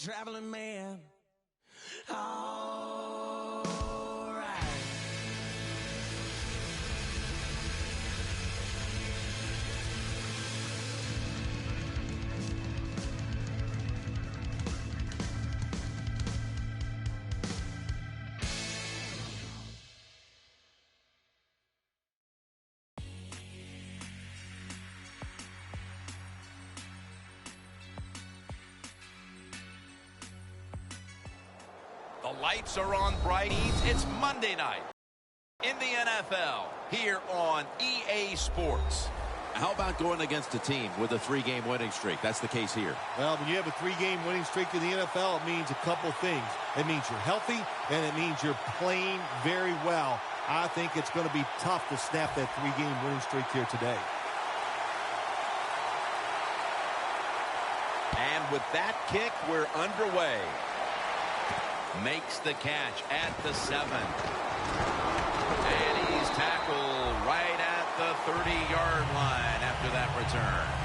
traveling man. All right. The lights are on bright. It's Monday night in the NFL here on EA Sports. How about going against a team with a 3-game winning streak? That's the case here. Well, when you have a 3-game winning streak in the NFL, it means a couple things. It means you're healthy, and it means you're playing very well. I think it's going to be tough to snap that 3-game winning streak here today. And with that kick, we're underway. Makes the catch at the 7. And he's tackled right at the 30-yard line after that return.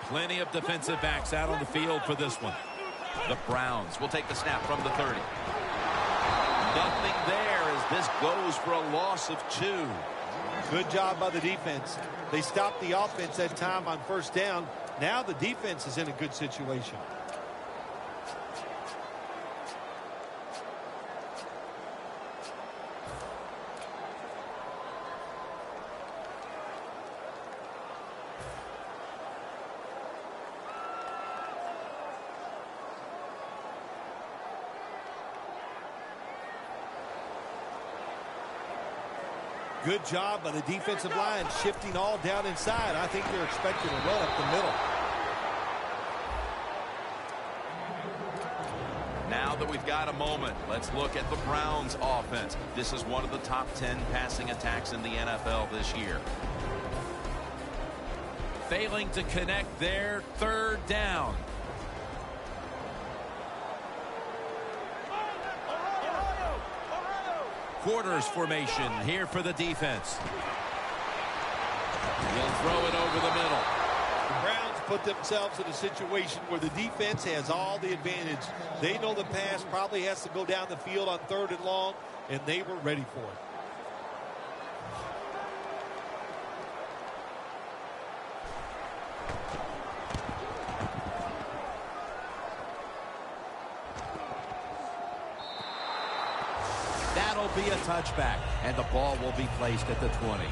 Plenty of defensive backs out on the field for this one. The Browns will take the snap from the 30. Nothing there as this goes for a loss of 2. Good job by the defense. They stopped the offense that time on first down. Now the defense is in a good situation. Good job by the defensive line, shifting all down inside. I think they're expecting a run up the middle. Now that we've got a moment, let's look at the Browns offense. This is one of the top 10 passing attacks in the NFL this year. Failing to connect there, 3rd down. Quarters formation here for the defense. He'll throw it over the middle. The Browns put themselves in a situation where the defense has all the advantage. They know the pass probably has to go down the field on 3rd and long, and they were ready for it. That'll be a touchback, and the ball will be placed at the 20.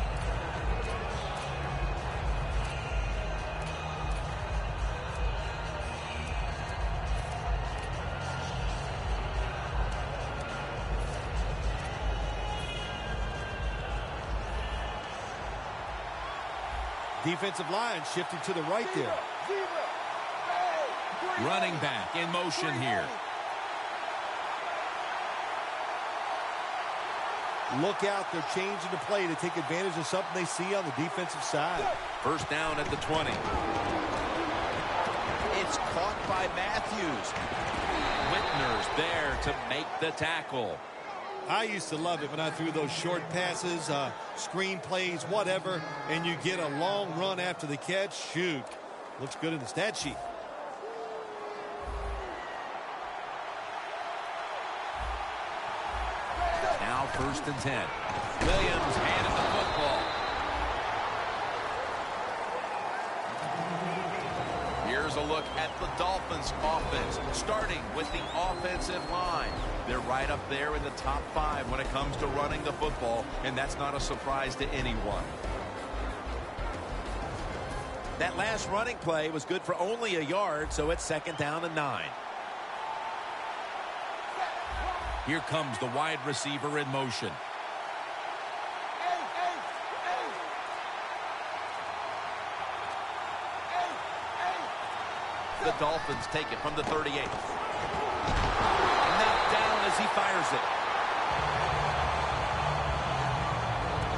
Defensive line shifting to the right there. Running back in motion here. Look out, they're changing the play to take advantage of something they see on the defensive side. First down at the 20. It's caught by Matthews. Whitner's there to make the tackle. I used to love it when I threw those short passes, screen plays, whatever, and you get a long run after the catch. Shoot, looks good in the stat sheet. Now 1st and 10. Williams handed the football. Here's a look at the Dolphins offense, starting with the offensive line. They're right up there in the top 5 when it comes to running the football, and that's not a surprise to anyone. That last running play was good for only a yard, so it's 2nd down and 9. Here comes the wide receiver in motion. The Dolphins take it from the 38. Knocked down as he fires it.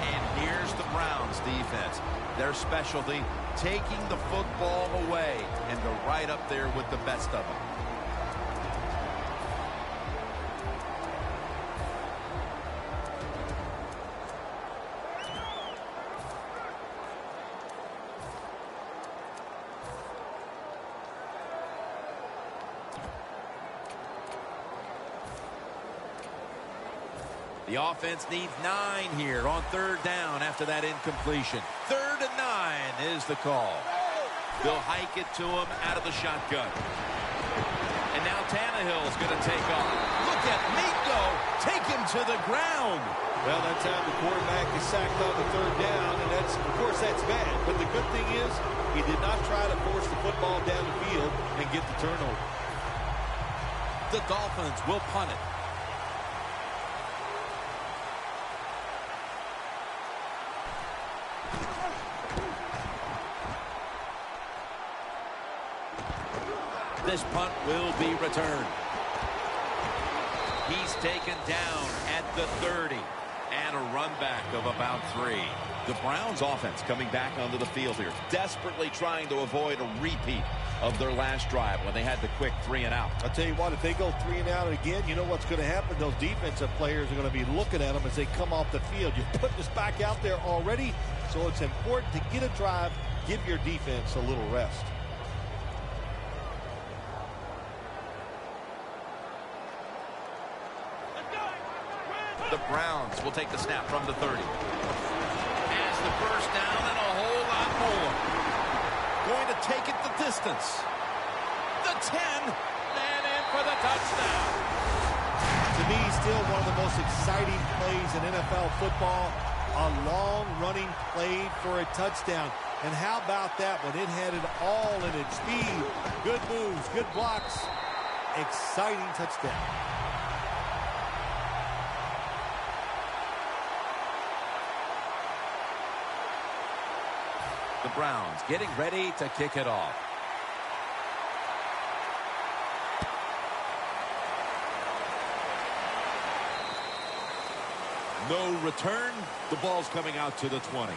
And here's the Browns defense. Their specialty, taking the football away, and they're right up there with the best of them. The offense needs 9 here on 3rd down after that incompletion. 3rd and 9 is the call. They'll hike it to him out of the shotgun. And now Tannehill's going to take off. Look at Mingo take him to the ground. Well, that time the quarterback is sacked on the 3rd down, and that's, of course, that's bad. But the good thing is he did not try to force the football down the field and get the turnover. The Dolphins will punt it. This punt will be returned. He's taken down at the 30. And a run back of about 3. The Browns offense coming back onto the field here, desperately trying to avoid a repeat of their last drive when they had the quick 3 and out. I'll tell you what, if they go 3 and out again, you know what's going to happen? Those defensive players are going to be looking at them as they come off the field. You're putting us back out there already, so it's important to get a drive, give your defense a little rest. The Browns will take the snap from the 30. Has the first down and a whole lot more. Going to take it the distance. The 10, and in for the touchdown. To me, still one of the most exciting plays in NFL football. A long-running play for a touchdown. And how about that one? It had it all in its speed. Good moves, good blocks. Exciting touchdown. The Browns getting ready to kick it off. No return. The ball's coming out to the 20.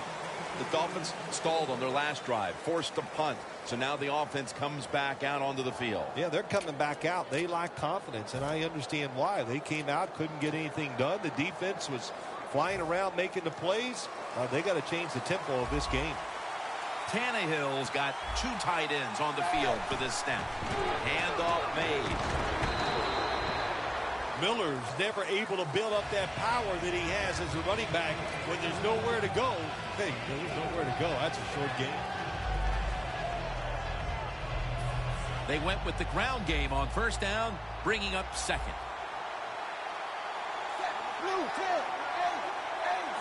The Dolphins stalled on their last drive, forced to punt. So now the offense comes back out onto the field. Yeah, they're coming back out. They lack confidence, and I understand why. They came out, couldn't get anything done. The defense was flying around making the plays. They got to change the tempo of this game. Tannehill's got 2 tight ends on the field for this snap. Handoff made. Miller's never able to build up that power that he has as a running back when there's nowhere to go. Hey, there's nowhere to go. That's a short game. They went with the ground game on 1st down, bringing up 2nd.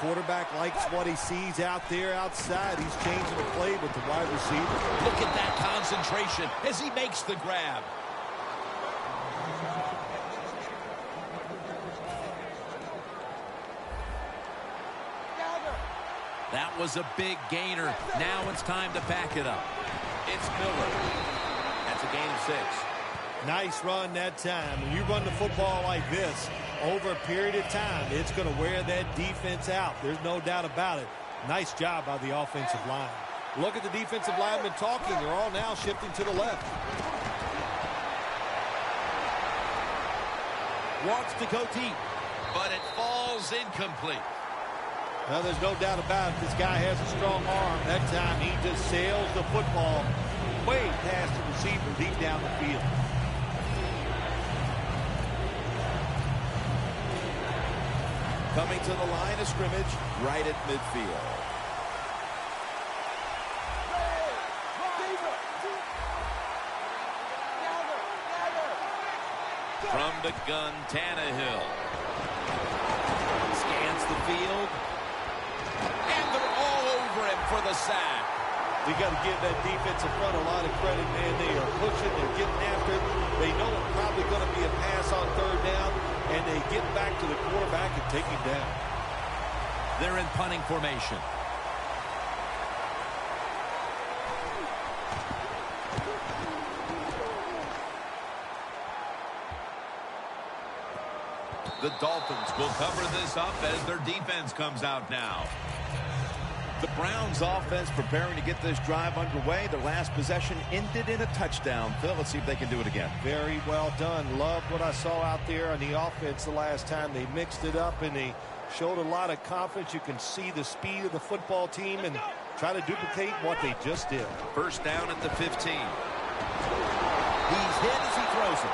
Quarterback likes what he sees out there outside. He's changing the play with the wide receiver. Look at that concentration as he makes the grab. That was a big gainer. Now it's time to back it up. It's Miller. That's a gain of 6. Nice run that time. When you run the football like this over a period of time, it's going to wear that defense out. There's no doubt about it. Nice job by the offensive line. Look at the defensive linemen talking. They're all now shifting to the left. Wants to go deep, but it falls incomplete. Well, there's no doubt about it. This guy has a strong arm. That time he just sails the football way past the receiver deep down the field. Coming to the line of scrimmage right at midfield. From the gun, Tannehill. Scans the field. And they're all over him for the sack. We got to give that defensive front a lot of credit, man. They are pushing, they're getting after it. They know it's probably going to be a pass on 3rd down, and they get back to the quarterback and take him down. They're in punting formation. The Dolphins will cover this up as their defense comes out now. The Browns offense preparing to get this drive underway. Their last possession ended in a touchdown. Phil, let's see if they can do it again. Very well done. Loved what I saw out there on the offense the last time. They mixed it up and they showed a lot of confidence. You can see the speed of the football team and try to duplicate what they just did. First down at the 15. He's hit as he throws it.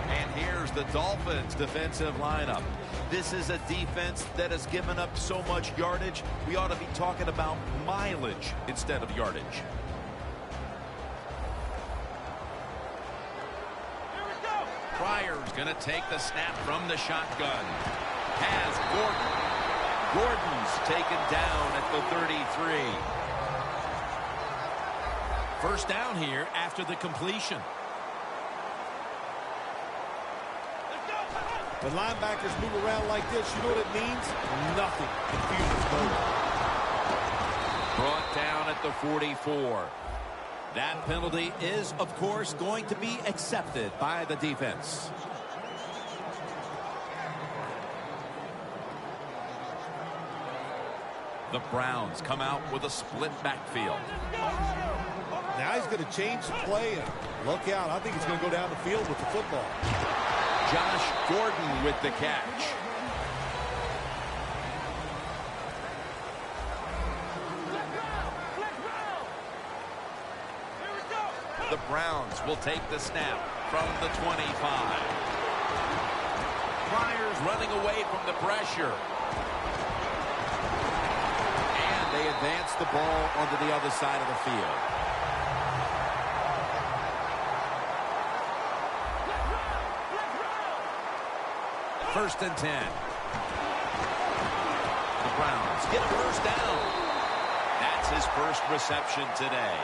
And here's the Dolphins defensive lineup. This is a defense that has given up so much yardage. We ought to be talking about mileage instead of yardage. Pryor's going to take the snap from the shotgun. Has Gordon. Gordon's taken down at the 33. First down here after the completion. When linebackers move around like this, you know what it means? Nothing. Confusion's over. Brought down at the 44. That penalty is, of course, going to be accepted by the defense. The Browns come out with a split backfield. Now he's going to change the play and look out. I think he's going to go down the field with the football. Josh Gordon with the catch. The Browns will take the snap from the 25. Pryor's running away from the pressure. And they advance the ball onto the other side of the field. First and 10. The Browns get a first down. That's his first reception today.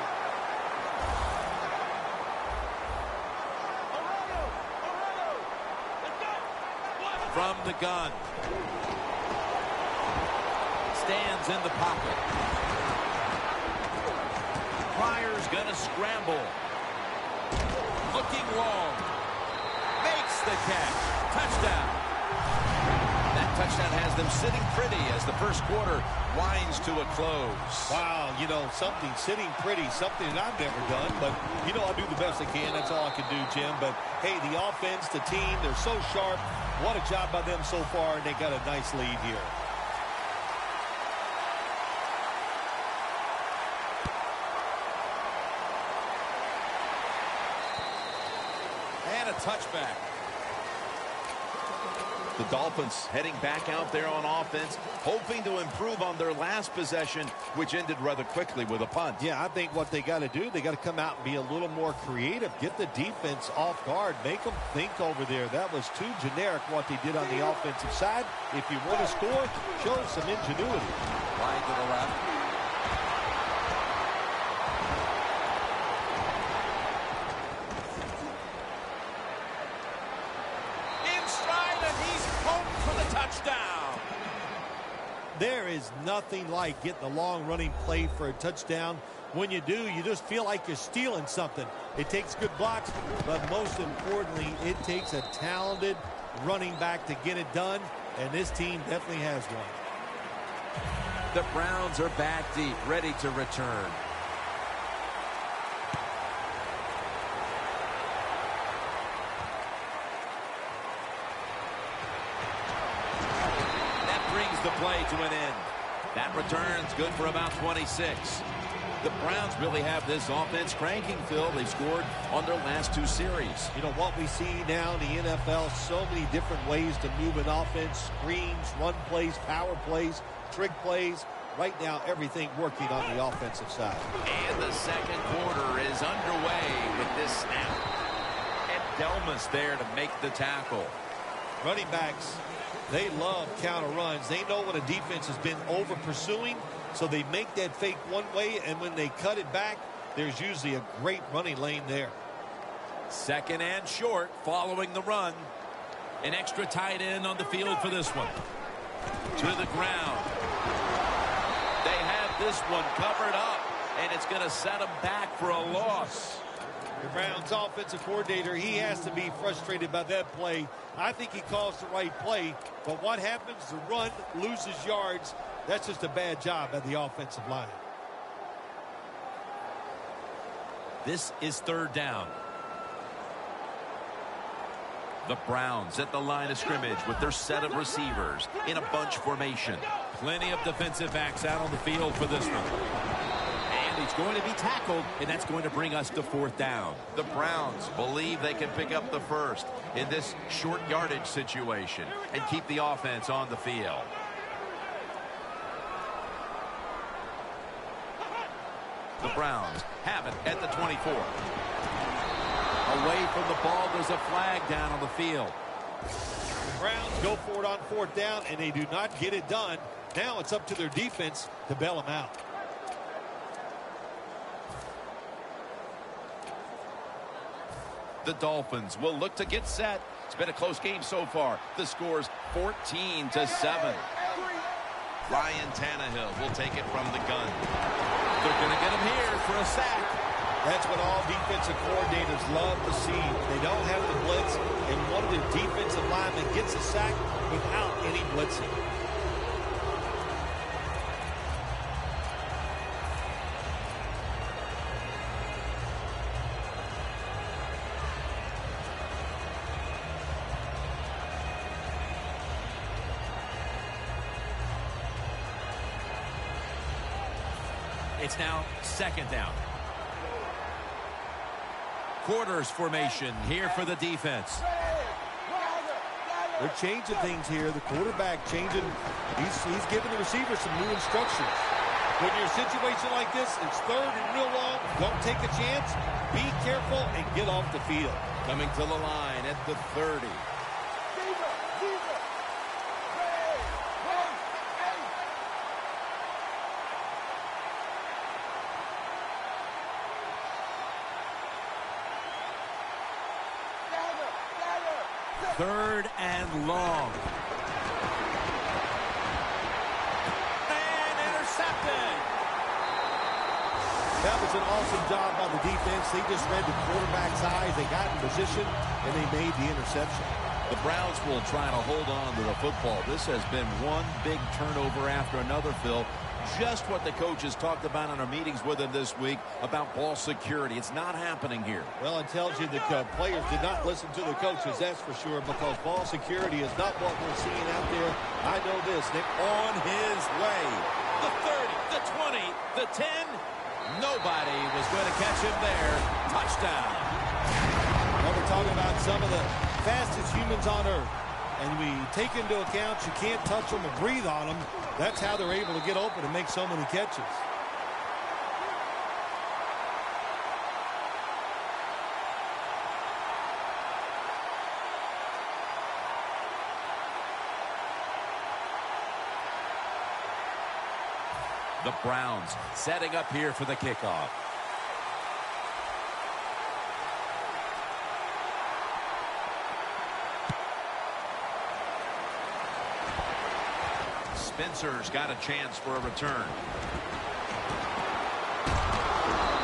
From the gun. Stands in the pocket. Pryor's gonna scramble. Looking long. Makes the catch. Touchdown. That touchdown has them sitting pretty as the first quarter winds to a close. Wow, you know, something sitting pretty, something that I've never done. But, you know, I'll do the best I can. That's all I can do, Jim. But, hey, the offense, the team, they're so sharp. What a job by them so far, and they got a nice lead here. And a touchback. The Dolphins heading back out there on offense, hoping to improve on their last possession, which ended rather quickly with a punt. Yeah, I think what they got to do, they got to come out and be a little more creative. Get the defense off guard. Make them think over there. That was too generic what they did on the offensive side. If you want to score, show some ingenuity. Wide to the left. There is nothing like getting a long running play for a touchdown. When you do, you just feel like you're stealing something. It takes good blocks, but most importantly, it takes a talented running back to get it done, and this team definitely has one. The Browns are back deep, ready to return. The play to an end. That return's good for about 26. The Browns really have this offense cranking, Phil. They've scored on their last two series. You know what we see now in the NFL, so many different ways to move an offense. Screens, run plays, power plays, trick plays. Right now, everything working on the offensive side. And the second quarter is underway with this snap. And Delmas there to make the tackle. Running backs, they love counter runs. They know when a defense has been over pursuing, so they make that fake one way, and when they cut it back, there's usually a great running lane there. Second and short following the run. An extra tight end on the field for this one. To the ground. They have this one covered up, and it's going to set them back for a loss. The Browns offensive coordinator, he has to be frustrated by that play. I think he calls the right play, but what happens? The run loses yards. That's just a bad job by the offensive line. This is third down. The Browns at the line of scrimmage with their set of receivers in a bunch formation. Plenty of defensive backs out on the field for this one. And he's going to be tackled, and that's going to bring us to fourth down. The Browns believe they can pick up the first in this short yardage situation and keep the offense on the field. The Browns have it at the 24. Away from the ball, there's a flag down on the field. The Browns go for it on fourth down, and they do not get it done. Now it's up to their defense to bail them out. The Dolphins will look to get set. It's been a close game so far. The score's 14-7. Ryan Tannehill will take it from the gun. They're going to get him here for a sack. That's what all defensive coordinators love to see. They don't have to blitz, and one of their defensive linemen gets a sack without any blitzing. It's now second down. Quarters formation here for the defense. They're changing things here. The quarterback changing. He's giving the receiver some new instructions. When you're in a situation like this, it's third and real long. Don't take a chance. Be careful and get off the field. Coming to the line at the 30. Third and long. And intercepted. That was an awesome job by the defense. They just read the quarterback's eyes. They got in position, and they made the interception. The Browns will try to hold on to the football. This has been one big turnover after another, Phil. Just what the coaches talked about in our meetings with him this week about ball security. It's not happening here. Well, it tells you the players did not listen to the coaches, that's for sure, because ball security is not what we're seeing out there. I know this, Nick. On his way. The 30, the 20, the 10. Nobody was going to catch him there. Touchdown. Well, we're talking about some of the fastest humans on earth. And we take into account you can't touch them or breathe on them. That's how they're able to get open and make so many catches. The Browns setting up here for the kickoff. Spencer's got a chance for a return.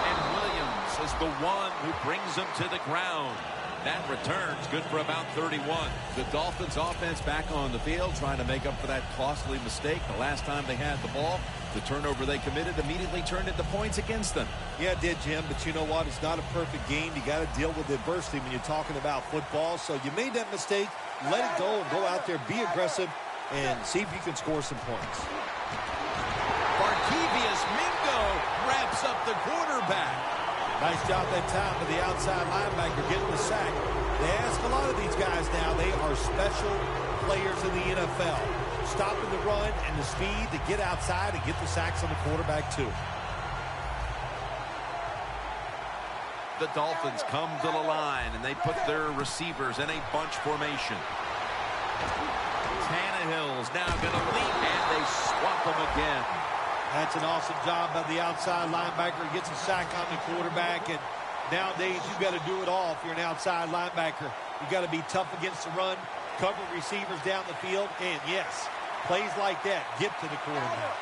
And Williams is the one who brings him to the ground. That return's good for about 31. The Dolphins offense back on the field trying to make up for that costly mistake. The last time they had the ball, the turnover they committed immediately turned into points against them. Yeah, it did, Jim, but you know what? It's not a perfect game. You got to deal with adversity when you're talking about football. So you made that mistake, let it go, and go out there, be aggressive, and see if you can score some points. Barkevious Mingo wraps up the quarterback. Nice job that time for the outside linebacker getting the sack. They ask a lot of these guys now. They are special players in the NFL. Stopping the run and the speed to get outside and get the sacks on the quarterback too. The Dolphins come to the line, and they put their receivers in a bunch formation. Tannehill's now going to leap, and they swap him again. That's an awesome job by the outside linebacker. He gets a sack on the quarterback, and Nowadays, you've got to do it all if you're an outside linebacker. You've got to be tough against the run, cover receivers down the field, and yes, plays like that get to the quarterback.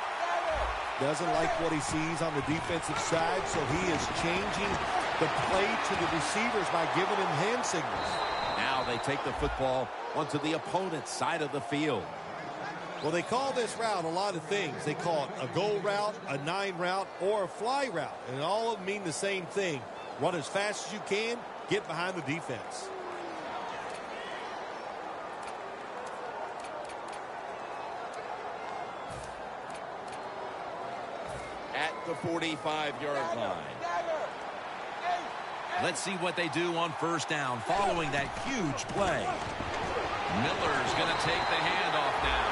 Doesn't like what he sees on the defensive side, so he is changing the play to the receivers by giving them hand signals. Now they take the football onto the opponent's side of the field. Well, they call this route a lot of things. They call it a go route, a 9 route, or a fly route. And all of them mean the same thing. Run as fast as you can, get behind the defense. At the 45-yard line. Let's see what they do on first down following that huge play. Miller's going to take the handoff now.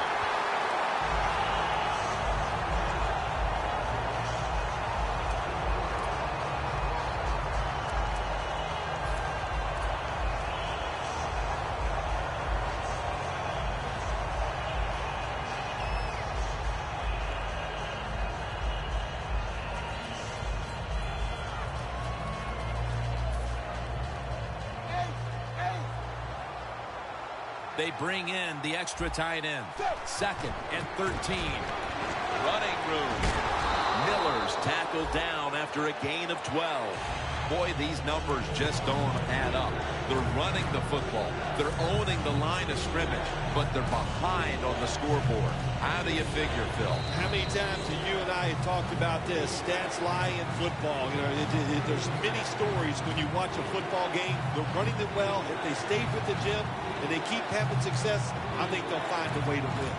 They bring in the extra tight end. 2nd and 13. Running room. Miller's tackled down after a gain of 12. Boy, these numbers just don't add up. They're running the football. They're owning the line of scrimmage, but they're behind on the scoreboard. How do you figure, Phil? How many times have you and I have talked about this? Stats lie in football. You know, there's many stories when you watch a football game. They're running it well. If they stay with the gym and they keep having success, I think they'll find a way to win.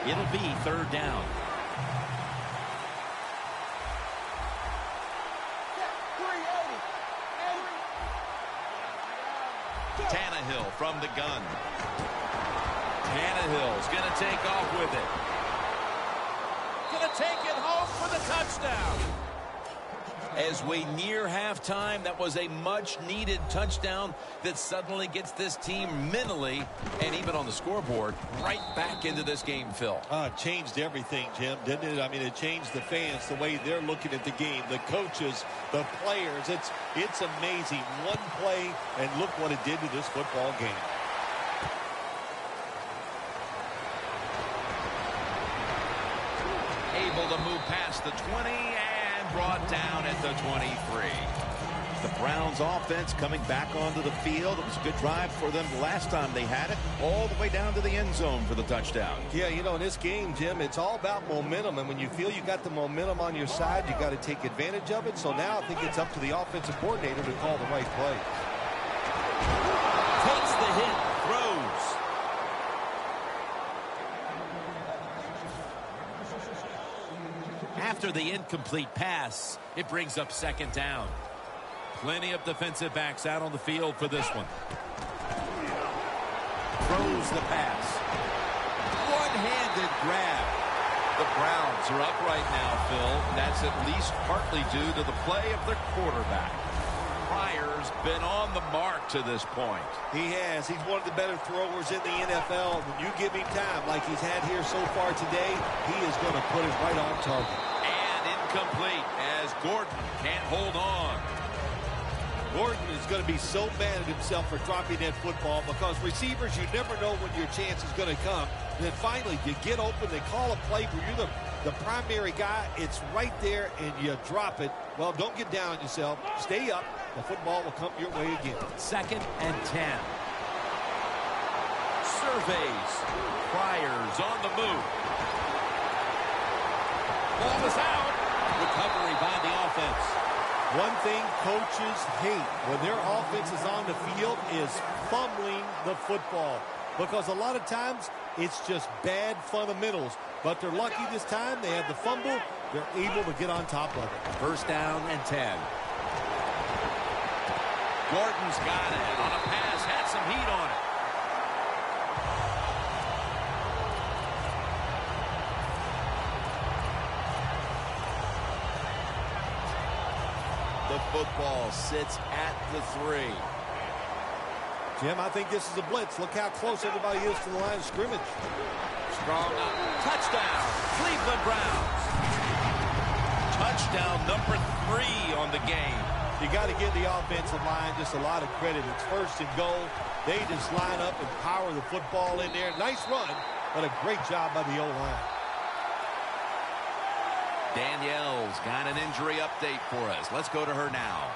It'll be 3rd down. Tannehill from the gun. Tannehill's going to take off with it. Going to take it home for the touchdown. As we near halftime, that was a much-needed touchdown that suddenly gets this team mentally and even on the scoreboard right back into this game, Phil. It changed everything, Jim, didn't it? I mean, it changed the fans, the way they're looking at the game, the coaches, the players. It's amazing. One play, and look what it did to this football game. Able to move past the 20 and brought down at the 23. The Browns offense coming back onto the field. It was a good drive for them the last time they had it, all the way down to the end zone for the touchdown. Yeah, you know, in this game, Jim, it's all about momentum. And when you feel you got the momentum on your side, you got to take advantage of it. So now I think it's up to the offensive coordinator to call the right play. Takes the hit, throws. After the incomplete pass, it brings up 2nd down. Plenty of defensive backs out on the field for this one. Throws the pass. One-handed grab. The Browns are up right now, Phil. That's at least partly due to the play of their quarterback. Pryor's been on the mark to this point. He has. He's one of the better throwers in the NFL. When you give him time like he's had here so far today, he is going to put it right on target. And incomplete as Gordon can't hold on. Gordon is going to be so mad at himself for dropping that football because receivers, you never know when your chance is going to come. And then finally, you get open, they call a play where you're the primary guy. It's right there, and you drop it. Well, don't get down on yourself. Stay up. The football will come your way again. 2nd and 10. Surveys. Pryor's on the move. Ball is out. Recovery by the offense. One thing coaches hate when their offense is on the field is fumbling the football. Because a lot of times, it's just bad fundamentals. But they're lucky this time. They have the fumble. They're able to get on top of it. 1st down and 10. Gordon's got it on a pass. Had some heat on it. The football sits at the 3. Jim, I think this is a blitz. Look how close everybody is to the line of scrimmage. Strong up. Touchdown, Cleveland Browns. Touchdown number 3. 3 on the game. You got to give the offensive line just a lot of credit. It's first and goal. They just line up and power the football in there. Nice run, but a great job by the O-line. Danielle's got an injury update for us. Let's go to her now.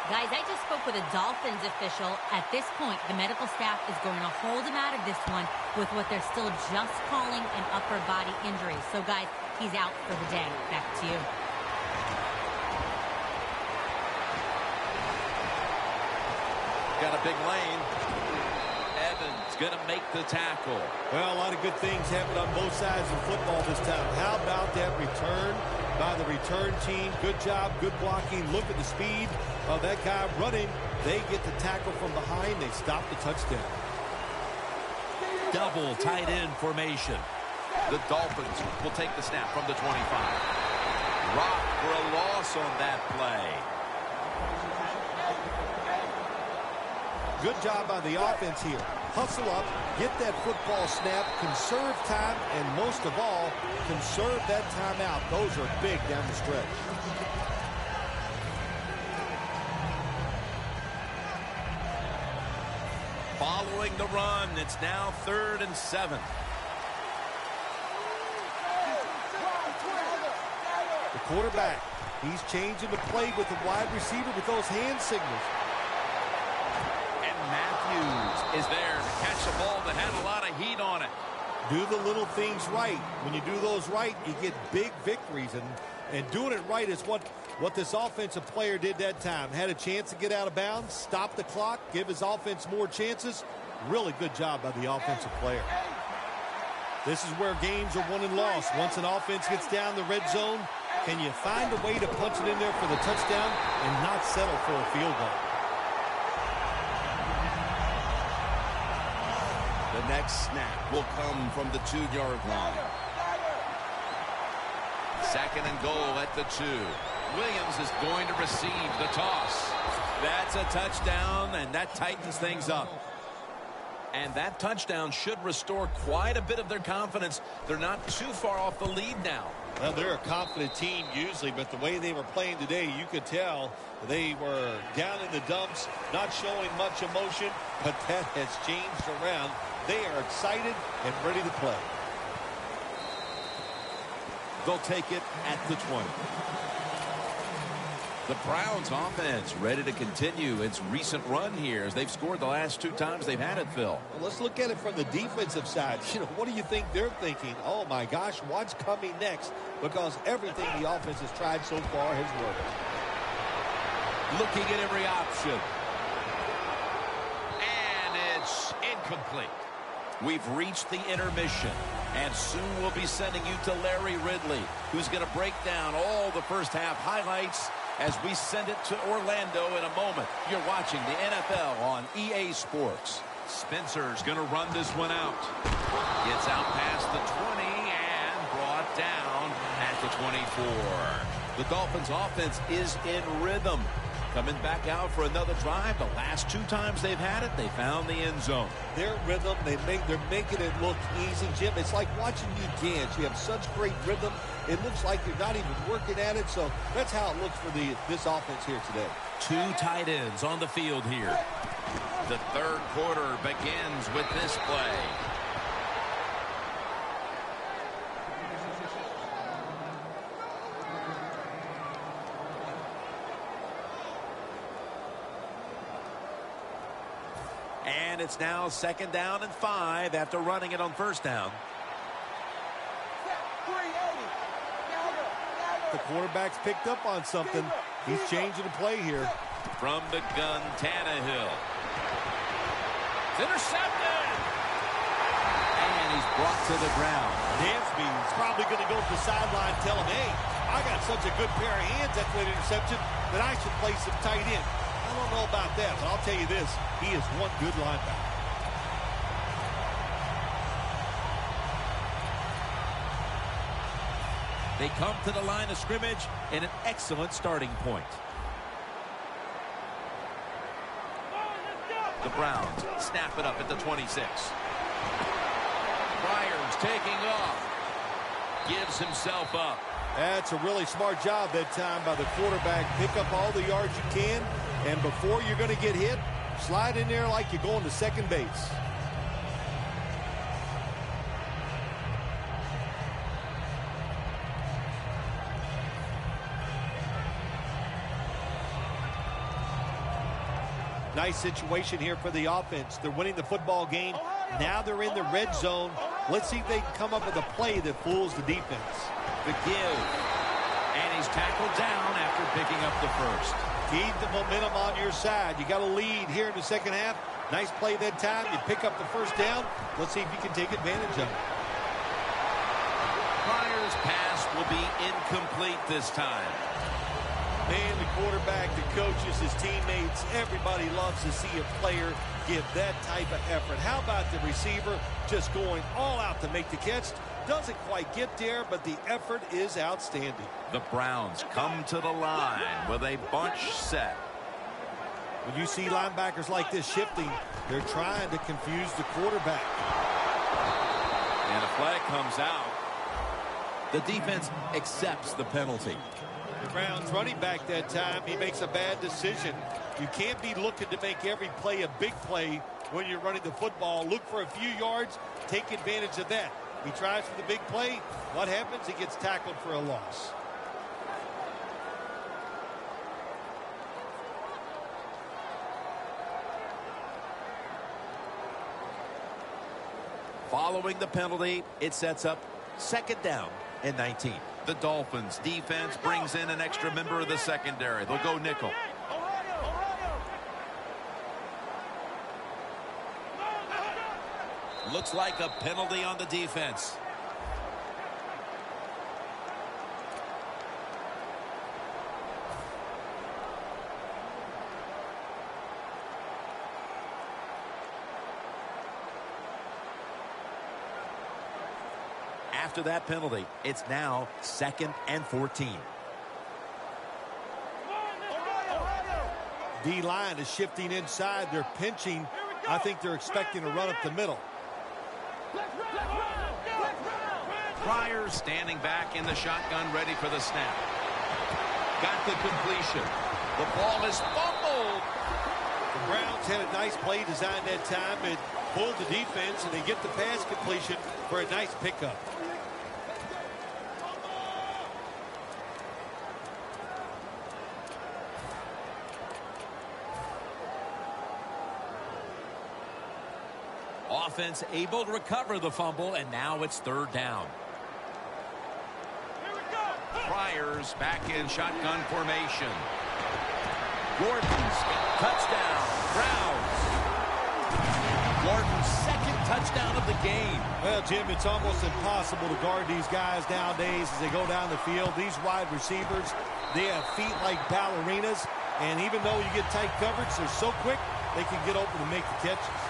Guys, I just spoke with a Dolphins official. At this point, the medical staff is going to hold him out of this one with what they're still just calling an upper body injury. So, guys, he's out for the day. Back to you. Got a big lane. Evans going to make the tackle. Well, a lot of good things happened on both sides of football this time. How about that return by the return team? Good job, good blocking. Look at the speed of that guy running. They get the tackle from behind. They stop the touchdown. Double tight end formation. The Dolphins will take the snap from the 25. Rock for a loss on that play. Good job by the offense here. Hustle up, get that football snap, conserve time, and most of all, conserve that timeout. Those are big down the stretch. Following the run, it's now 3rd and 7. The quarterback, he's changing the play with the wide receiver with those hand signals. Matthews is there to catch a ball that had a lot of heat on it. Do the little things right. When you do those right, you get big victories. And doing it right is what this offensive player did that time. Had a chance to get out of bounds, stop the clock, give his offense more chances. Really good job by the offensive player. This is where games are won and lost. Once an offense gets down the red zone, can you find a way to punch it in there for the touchdown and not settle for a field goal? The next snap will come from the 2-yard line. 2nd and goal at the 2. Williams is going to receive the toss. That's a touchdown, and that tightens things up. And that touchdown should restore quite a bit of their confidence. They're not too far off the lead now. Well, they're a confident team usually, but the way they were playing today, you could tell they were down in the dumps, not showing much emotion, but that has changed around. They are excited and ready to play. They'll take it at the 20. The Browns offense ready to continue its recent run here as they've scored the last 2 times they've had it, Phil. Well, let's look at it from the defensive side. What do you think they're thinking? Oh, my gosh, what's coming next? Because everything the offense has tried so far has worked. Looking at every option. And it's incomplete. We've reached the intermission, and soon we'll be sending you to Larry Ridley, who's going to break down all the first half highlights as we send it to Orlando in a moment. You're watching the NFL on EA Sports. Spencer's going to run this one out. Gets out past the 20 and brought down at the 24. The Dolphins offense is in rhythm. Coming back out for another drive. The last 2 times they've had it, they found the end zone. Their rhythm, they're making it look easy, Jim. It's like watching you dance. You have such great rhythm. It looks like you're not even working at it. So that's how it looks for this offense here today. 2 tight ends on the field here. The 3rd quarter begins with this play. And it's now 2nd down and 5 after running it on 1st down. The quarterback's picked up on something. He's changing the play here. From the gun, Tannehill. It's intercepted. And he's brought to the ground. Dansby's probably going to go to the sideline and tell him, hey, I got such a good pair of hands after that interception that I should play some tight end. I don't know about that, but I'll tell you this. He is one good linebacker. They come to the line of scrimmage in an excellent starting point. The Browns snap it up at the 26. Pryor's taking off. Gives himself up. That's a really smart job that time by the quarterback. Pick up all the yards you can, and before you're going to get hit, slide in there like you're going to second base. Nice situation here for the offense. They're winning the football game. Now they're in the red zone. Let's see if they can come up with a play that fools the defense. The give. And he's tackled down after picking up the first. Keep the momentum on your side. You got a lead here in the second half. Nice play that time. You pick up the first down. Let's see if you can take advantage of it. Pryor's pass will be incomplete this time. Man, the quarterback, the coaches, his teammates, everybody loves to see a player give that type of effort. How about the receiver just going all out to make the catch? Doesn't quite get there, but the effort is outstanding. The Browns come to the line with a bunch set. When you see linebackers like this shifting, they're trying to confuse the quarterback. And a flag comes out. The defense accepts the penalty. The Browns running back that time, he makes a bad decision. You can't be looking to make every play a big play when you're running the football. Look for a few yards, take advantage of that. He tries for the big play. What happens? He gets tackled for a loss. Following the penalty, it sets up second down and 19. The Dolphins defense brings in an extra member of the secondary. They'll go nickel. Looks like a penalty on the defense. After that penalty, it's now 2nd and 14. D-line is shifting inside. They're pinching. I think they're expecting a run up the middle. Pryor standing back in the shotgun, ready for the snap. Got the completion. The ball is fumbled. The Browns had a nice play design that time. It pulled the defense, and they get the pass completion for a nice pickup. Offense able to recover the fumble, and now it's 3rd down. Pryor's back in shotgun formation. Gordon's touchdown. Browns. Gordon's 2nd touchdown of the game. Well, Jim, it's almost impossible to guard these guys nowadays as they go down the field. These wide receivers, they have feet like ballerinas, and even though you get tight coverage, they're so quick, they can get open and make the catches.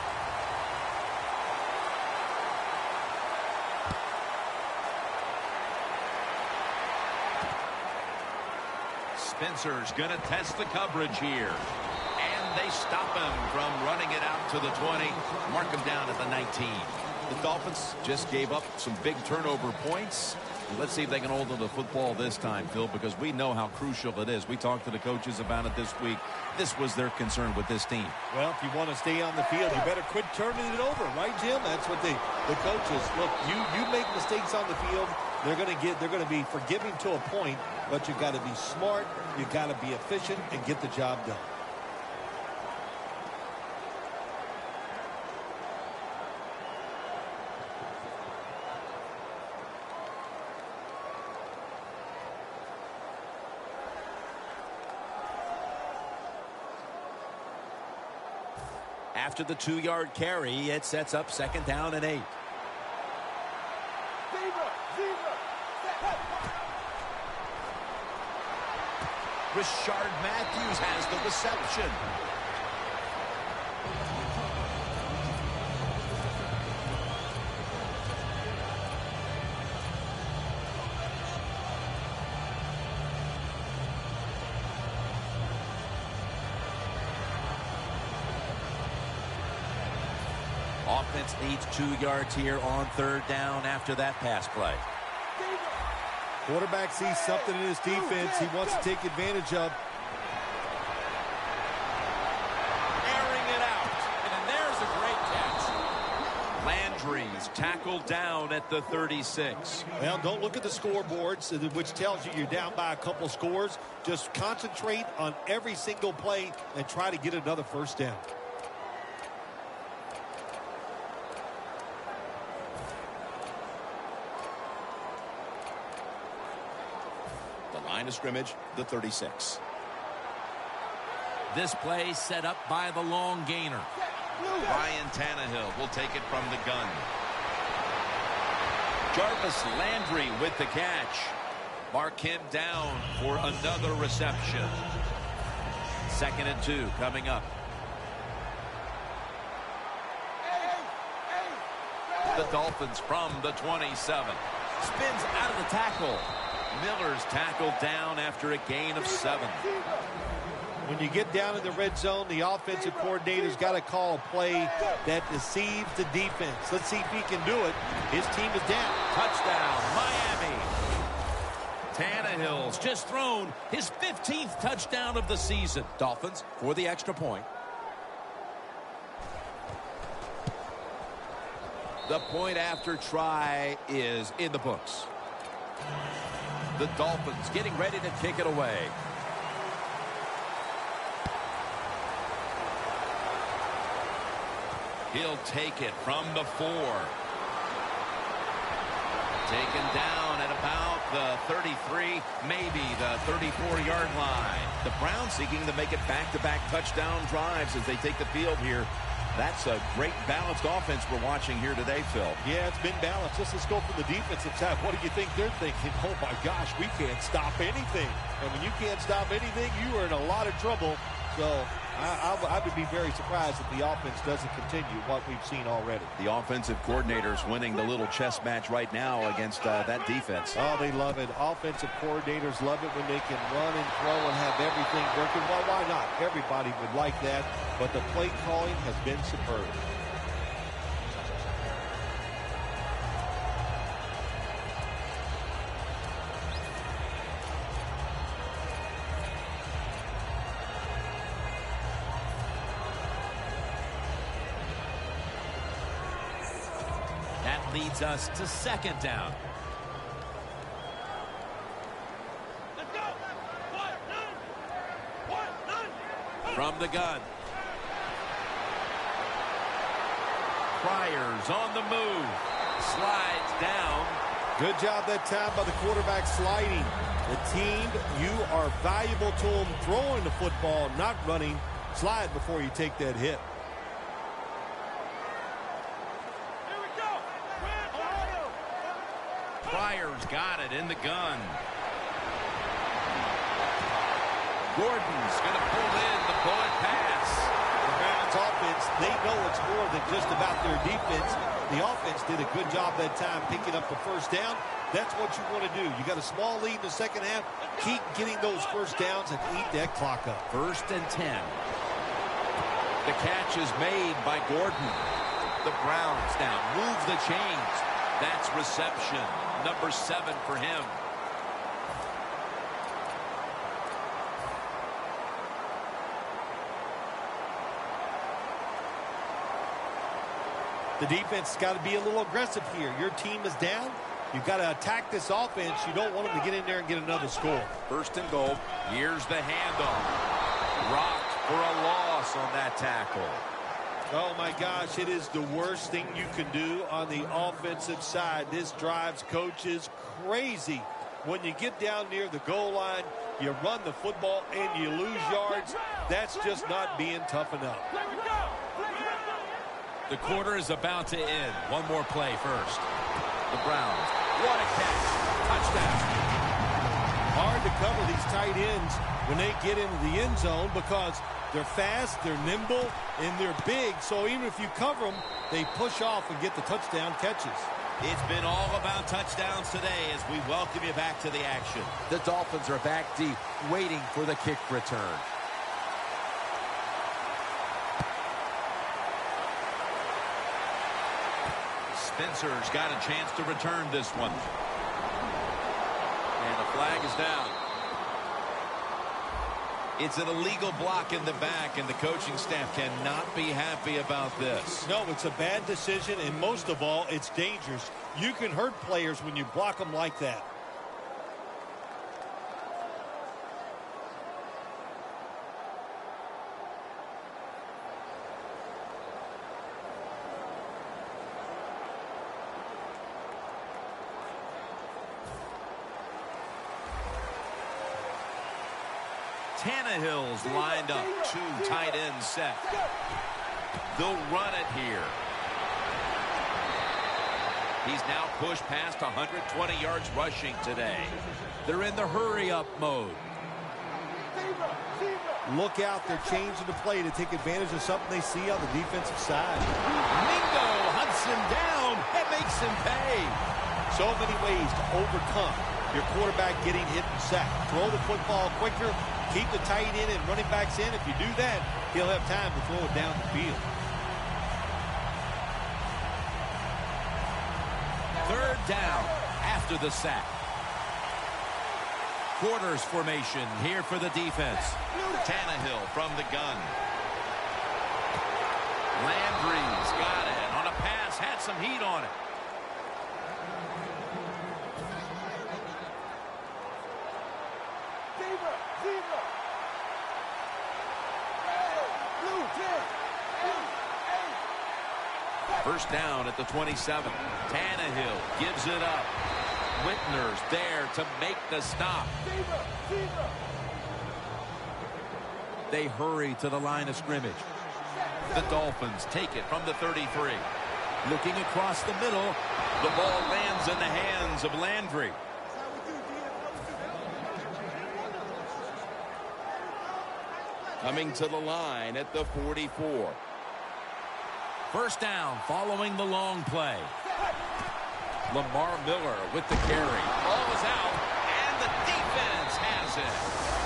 Spencer's going to test the coverage here. And they stop him from running it out to the 20. Mark him down at the 19. The Dolphins just gave up some big turnover points. Let's see if they can hold on to the football this time, Phil, because we know how crucial it is. We talked to the coaches about it this week. This was their concern with this team. Well, if you want to stay on the field, you better quit turning it over, right, Jim? That's what the coaches look. You make mistakes on the field, they're going to be forgiving to a point, but you've got to be smart, you've got to be efficient, and get the job done. After the 2-yard carry, it sets up 2nd down and 8. Rashard Matthews has the reception. Offense needs 2 yards here on 3rd down after that pass play. Quarterback sees something in his defense he wants to take advantage of. Airing it out. And there's a great catch. Landry's tackled down at the 36. Well, don't look at the scoreboards, which tells you you're down by a couple scores. Just concentrate on every single play and try to get another first down. Line of scrimmage, the 36. This play set up by the long gainer. Ryan Tannehill will take it from the gun. Jarvis Landry with the catch. Mark him down for another reception. 2nd and 2 coming up. The Dolphins from the 27. Spins out of the tackle. Miller's tackled down after a gain of 7. When you get down in the red zone, the offensive coordinator's got to call a play that deceives the defense. Let's see if he can do it. His team is down. Touchdown, Miami. Tannehill's just thrown his 15th touchdown of the season. Dolphins for the extra point. The point after try is in the books. The Dolphins getting ready to kick it away. He'll take it from the 4. Taken down at about the 33, maybe the 34-yard line. The Browns seeking to make it back-to-back touchdown drives as they take the field here. That's a great balanced offense we're watching here today, Phil. Yeah, it's been balanced. Let's go from the defensive side. What do you think they're thinking? Oh, my gosh, we can't stop anything. And when you can't stop anything, you are in a lot of trouble. So I would be very surprised if the offense doesn't continue what we've seen already. The offensive coordinator's winning the little chess match right now against that defense. Oh, they love it. Offensive coordinators love it when they can run and throw and have everything working. Well, why not? Everybody would like that. But the play calling has been superb. That leads us to 2nd down. Let's go. 1-9. From the gun. Pryor's on the move. Slides down. Good job that time by the quarterback sliding. The team, you are valuable to them throwing the football, not running. Slide before you take that hit. Here we go. Pryor's got it in the gun. Gordon's going to pull in the bullet pass. The Browns offense, they know it's more than just about their defense. The offense did a good job that time picking up the first down. That's what you want to do. You got a small lead in the second half. Keep getting those first downs and eat that clock up. 1st and 10. The catch is made by Gordon. The Browns now move the chains. That's reception number 7 for him. The defense has got to be a little aggressive here. Your team is down. You've got to attack this offense. You don't want them to get in there and get another score. 1st and goal. Here's the handoff. Rocked for a loss on that tackle. Oh, my gosh, it is the worst thing you can do on the offensive side. This drives coaches crazy. When you get down near the goal line, you run the football and you lose yards. That's just not being tough enough. The quarter is about to end. One more play first. The Browns. What a catch. Touchdown. Hard to cover these tight ends when they get into the end zone because they're fast, they're nimble, and they're big. So even if you cover them, they push off and get the touchdown catches. It's been all about touchdowns today as we welcome you back to the action. The Dolphins are back deep, waiting for the kick return. Spencer's got a chance to return this one. flag is down. It's an illegal block in the back, and the coaching staff cannot be happy about this. No, it's a bad decision, and most of all, it's dangerous. You can hurt players when you block them like that. Tannehill's lined up. Two tight ends set. They'll run it here. He's now pushed past 120 yards rushing today. They're in the hurry-up mode. Look out, they're changing the play to take advantage of something they see on the defensive side. Mingo hunts him down and makes him pay. So many ways to overcome your quarterback getting hit and sacked. Throw the football quicker, keep the tight end and running backs in. If you do that, he'll have time to throw it down the field. Third down after the sack. Quarters formation here for the defense. Tannehill from the gun. Landry's got it. On a pass, had some heat on it. First down at the 27. Tannehill gives it up. Whitner's there to make the stop. They hurry to the line of scrimmage. The Dolphins take it from the 33. Looking across the middle. The ball lands in the hands of Landry. Coming to the line at the 44. First down following the long play. Lamar Miller with the carry. Ball is out, and the defense has it.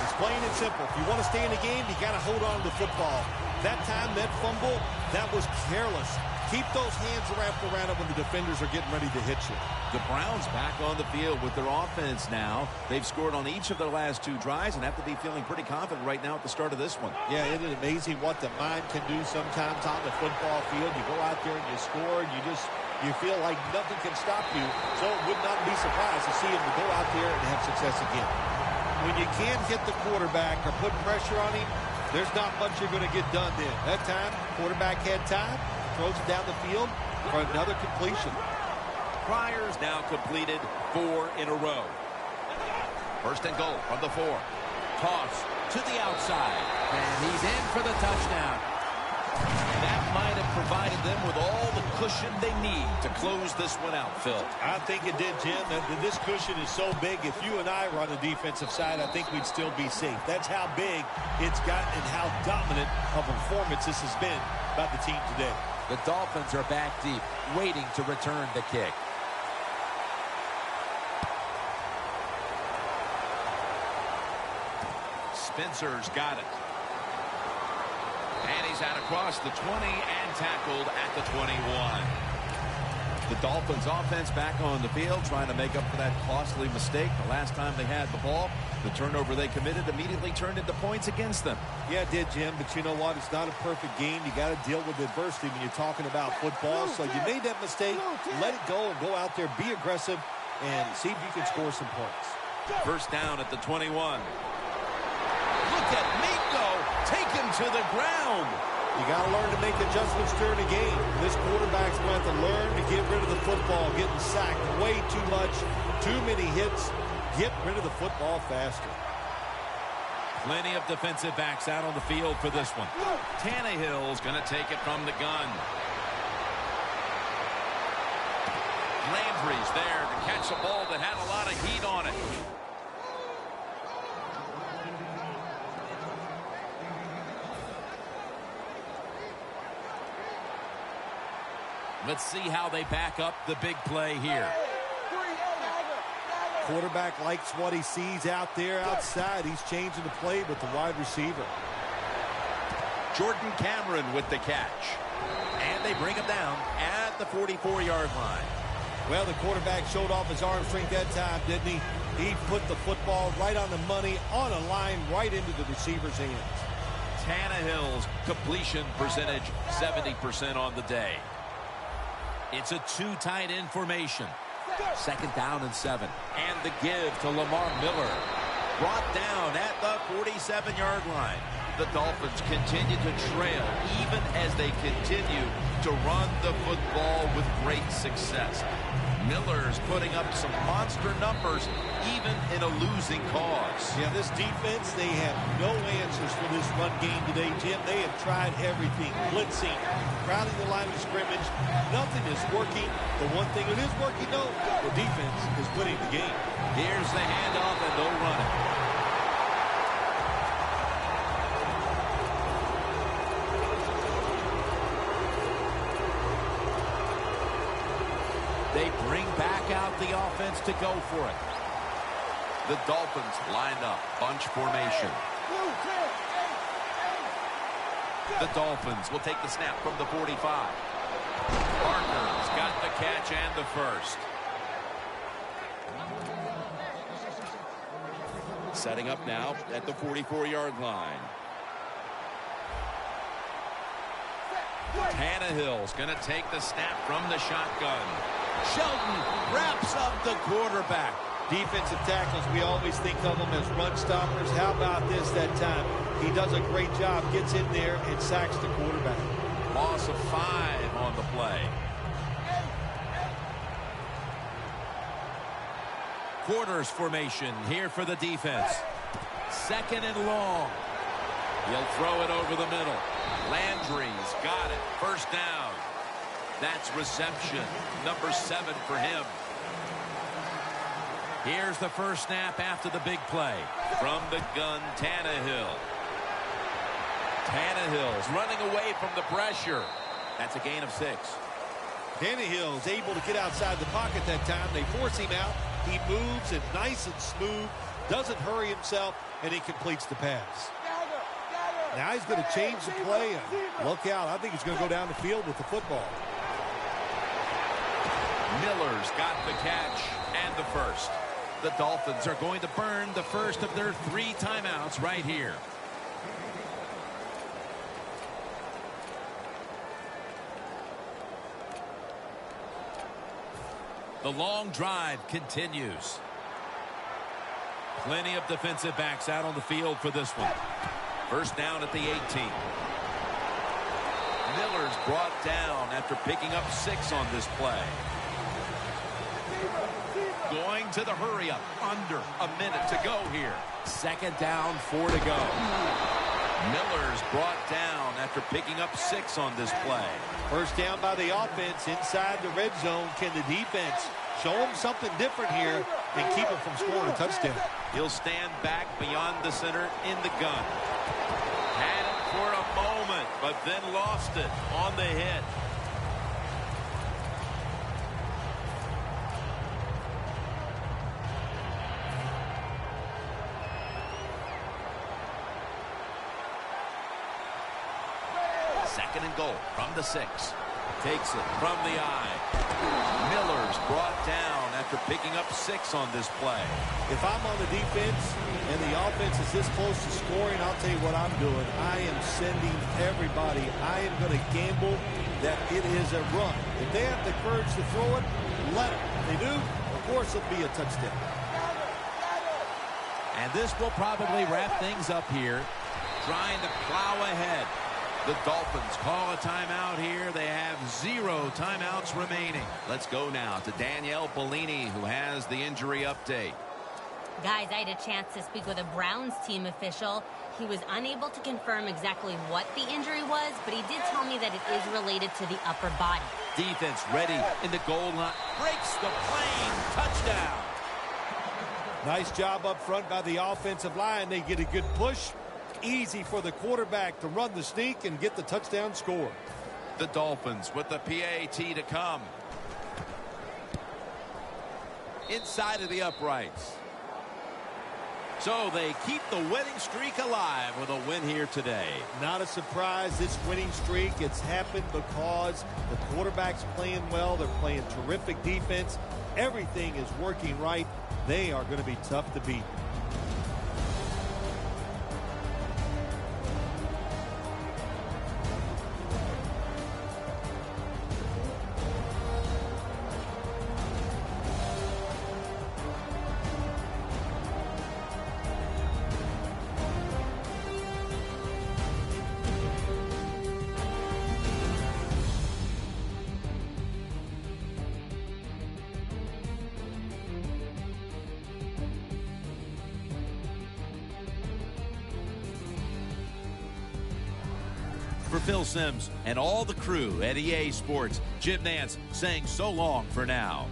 It's plain and simple. If you want to stay in the game, you got to hold on to the football. That time, that fumble, that was careless. Keep those hands wrapped around it when the defenders are getting ready to hit you. The Browns back on the field with their offense now. They've scored on each of their last two drives and have to be feeling pretty confident right now at the start of this one. Yeah, isn't it amazing what the mind can do sometimes on the football field? You go out there and you score, and you feel like nothing can stop you. So it would not be surprised to see him to go out there and have success again. When you can't hit the quarterback or put pressure on him, there's not much you're going to get done then. That time, quarterback had time, throws it down the field for another completion. Pryor's now completed 4 in a row. First and goal from the 4. Toss to the outside, and he's in for the touchdown. That might have provided them with all the cushion they need to close this one out, Phil. I think it did, Jim. This cushion is so big, if you and I were on the defensive side, I think we'd still be safe. That's how big it's gotten and how dominant of a performance this has been by the team today. The Dolphins are back deep, waiting to return the kick. Spencer's got it. And he's out across the 20 and tackled at the 21. The Dolphins offense back on the field trying to make up for that costly mistake. The last time they had the ball, the turnover they committed immediately turned into points against them. Yeah, it did, Jim, but you know what? It's not a perfect game. You got to deal with adversity when you're talking about football. So you made that mistake, let it go and go out there, be aggressive, and see if you can score some points. First down at the 21. Look at Mingo take him to the ground. You got to learn to make adjustments during the game. This quarterback's going to have to learn to get rid of the football, getting sacked way too much, too many hits. Get rid of the football faster. Plenty of defensive backs out on the field for this one. Tannehill's going to take it from the gun. Landry's there to catch a ball that had a lot of heat on it. Let's see how they back up the big play here. Quarterback likes what he sees out there outside. He's changing the play with the wide receiver. Jordan Cameron with the catch. And they bring him down at the 44-yard line. Well, the quarterback showed off his arm strength that time, didn't he? He put the football right on the money, on a line, right into the receiver's hands. Tannehill's completion percentage, 70% on the day. It's a two tight end formation. 2nd down and 7. And the give to Lamar Miller. Brought down at the 47-yard line. The Dolphins continue to trail even as they continue to run the football with great success. Miller's putting up some monster numbers even in a losing cause. Yeah, this defense, they have no answers for this run game today, Jim. They have tried everything. Blitzing, crowding the line of scrimmage. Nothing is working. The one thing that is working, though, the defense is winning the game. Here's the handoff, and they'll run it. They bring back out the offense to go for it. The Dolphins lined up, bunch formation. The Dolphins will take the snap from the 45. Parker's got the catch and the first. Setting up now at the 44-yard line. Tannehill's going to take the snap from the shotgun. Shelton wraps up the quarterback. Defensive tackles, we always think of them as run stoppers. How about this that time? He does a great job, gets in there and sacks the quarterback. Loss of 5 on the play. Quarters formation here for the defense. 2nd and long. He'll throw it over the middle. Landry's got it. 1st down. That's reception number 7 for him. Here's the first snap after the big play. From the gun, Tannehill. Tannehill's running away from the pressure. That's a gain of 6. Tannehill is able to get outside the pocket that time. They force him out. He moves and nice and smooth, doesn't hurry himself, and he completes the pass. Now he's going to change the play. And look out. I think he's going to go down the field with the football. Miller's got the catch and the first. The Dolphins are going to burn the first of their 3 timeouts right here. The long drive continues. Plenty of defensive backs out on the field for this one. 1st down at the 18. Miller's brought down after picking up 6 on this play. Going to the hurry-up. Under a minute to go here. 2nd down, 4 to go. Miller's brought down after picking up 6 on this play. 1st down by the offense inside the red zone. Can the defense show them something different here and keep them from scoring a touchdown? He'll stand back beyond the center in the gun. Had it for a moment, but then lost it on the hit. Second and goal from the 6. Takes it from the eye. Miller's brought down after picking up 6 on this play. If I'm on the defense and the offense is this close to scoring, I'll tell you what I'm doing. I am sending everybody. I am going to gamble that it is a run. If they have the courage to throw it, let them. If they do, of course it'll be a touchdown. And this will probably wrap things up here. Trying to plow ahead. The Dolphins call a timeout here. They have 0 timeouts remaining. Let's go now to Danielle Bellini, who has the injury update. Guys, I had a chance to speak with a Browns team official. He was unable to confirm exactly what the injury was, but he did tell me that it is related to the upper body. Defense ready in the goal line. Breaks the plane. Touchdown. Nice job up front by the offensive line. They get a good push. Easy for the quarterback to run the sneak and get the touchdown score. The Dolphins with the PAT to come. Inside of the uprights. So they keep the winning streak alive with a win here today. Not a surprise, this winning streak, it's happened because the quarterback's playing well. They're playing terrific defense. Everything is working right. They are going to be tough to beat. For Phil Simms and all the crew at EA Sports, Jim Nance saying so long for now.